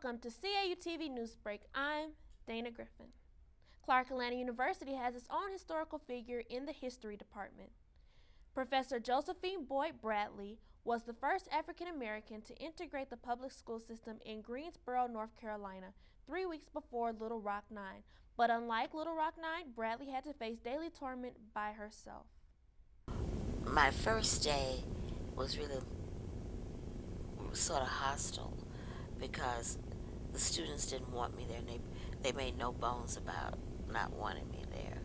Welcome to CAU TV Newsbreak. I'm Dana Griffin. Clark Atlanta University has its own historical figure in the history department. Professor Josephine Boyd Bradley was the first African American to integrate the public school system in Greensboro, North Carolina, 3 weeks before Little Rock 9. But unlike Little Rock 9, Bradley had to face daily torment by herself. My first day was really sort of hostile because the students didn't want me there, and they made no bones about not wanting me there.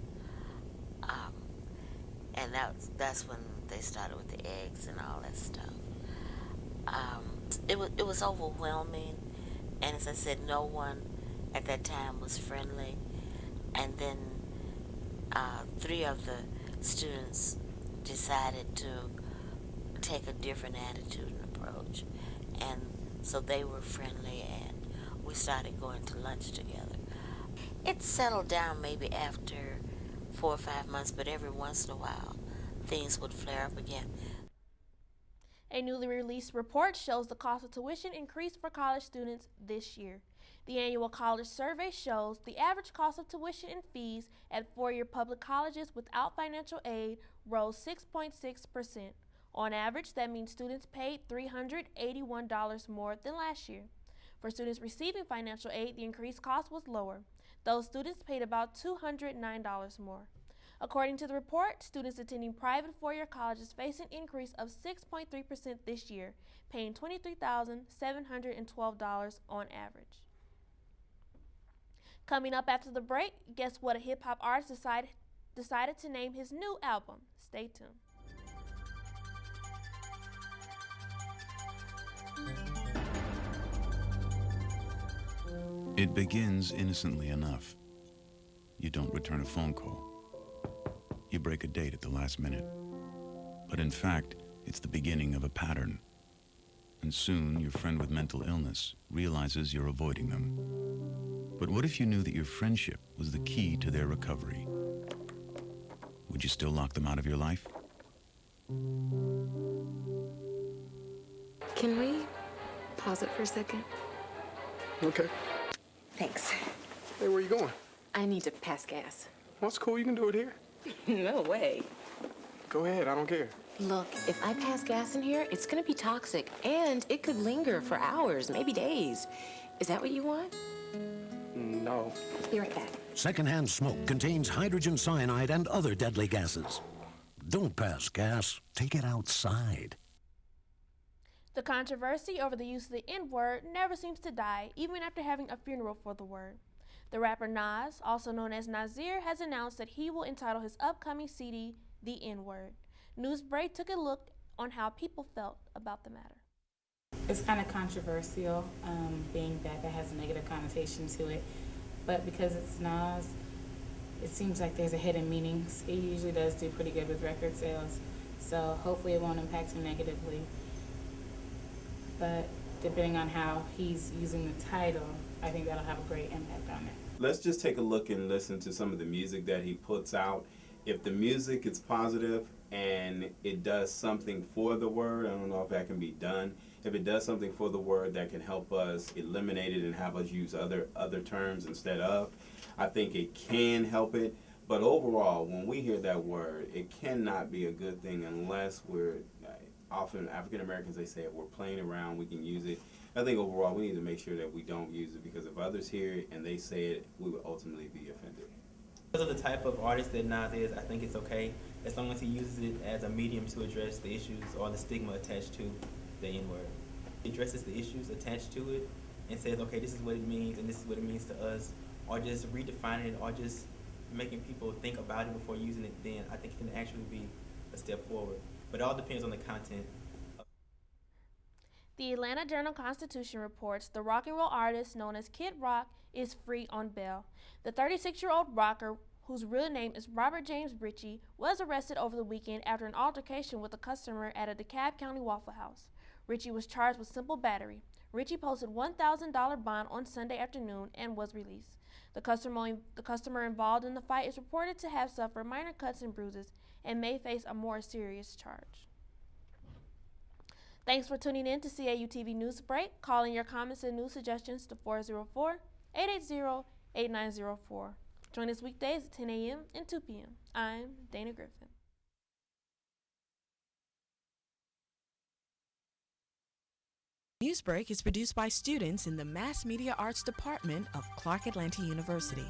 And that's when they started with the eggs and all that stuff. It was overwhelming, and as I said, no one at that time was friendly. And then 3 of the students decided to take a different attitude and approach, and so they were friendly, and we started going to lunch together. It settled down maybe after 4 or 5 months, but every once in a while things would flare up again. A newly released report shows the cost of tuition increased for college students this year. The annual college survey shows the average cost of tuition and fees at four-year public colleges without financial aid rose 6.6%. On average, that means students paid $381 more than last year. For students receiving financial aid, the increased cost was lower. Those students paid about $209 more. According to the report, students attending private four-year colleges face an increase of 6.3% this year, paying $23,712 on average. Coming up after the break, guess what a hip-hop artist decided to name his new album? Stay tuned. It begins innocently enough. You don't return a phone call. You break a date at the last minute. But in fact, it's the beginning of a pattern. And soon, your friend with mental illness realizes you're avoiding them. But what if you knew that your friendship was the key to their recovery? Would you still lock them out of your life? Can we pause it for a second? Okay. Thanks. Hey, where you going? I need to pass gas. Well, it's cool. You can do it here. No way. Go ahead. I don't care. Look, if I pass gas in here, it's gonna be toxic, and it could linger for hours, maybe days. Is that what you want? No. Be right back. Secondhand smoke contains hydrogen cyanide and other deadly gases. Don't pass gas. Take it outside. The controversy over the use of the N-word never seems to die, even after having a funeral for the word. The rapper Nas, also known as Nasir, has announced that he will entitle his upcoming CD, The N-Word. Newsbreak took a look on how people felt about the matter. It's kind of controversial, being that has a negative connotation to it. But because it's Nas, it seems like there's a hidden meaning. He usually does do pretty good with record sales, so hopefully it won't impact him negatively. But depending on how he's using the title, I think that'll have a great impact on it. Let's just take a look and listen to some of the music that he puts out. If the music is positive and it does something for the word, I don't know if that can be done. If it does something for the word that can help us eliminate it and have us use other terms instead of, I think it can help it. But overall, when we hear that word, it cannot be a good thing unless we're, often African Americans, they say it, we're playing around, we can use it. I think overall we need to make sure that we don't use it, because if others hear it and they say it, we will ultimately be offended. Because of the type of artist that Nas is, I think it's okay as long as he uses it as a medium to address the issues or the stigma attached to the N-word. He addresses the issues attached to it and says, okay, this is what it means and this is what it means to us, or just redefining it or just making people think about it before using it, then I think it can actually be a step forward. But it all depends on the content. The Atlanta Journal-Constitution reports the rock and roll artist known as Kid Rock is free on bail. The 36-year-old rocker, whose real name is Robert James Ritchie, was arrested over the weekend after an altercation with a customer at a DeKalb County Waffle House. Ritchie was charged with simple battery. Ritchie posted $1,000 bond on Sunday afternoon and was released. The customer involved in the fight is reported to have suffered minor cuts and bruises and may face a more serious charge. Thanks for tuning in to CAU TV Newsbreak. Calling your comments and news suggestions to 404-880-8904. Join us weekdays at 10 a.m. and 2 p.m. I'm Dana Griffin. Newsbreak is produced by students in the Mass Media Arts Department of Clark Atlanta University.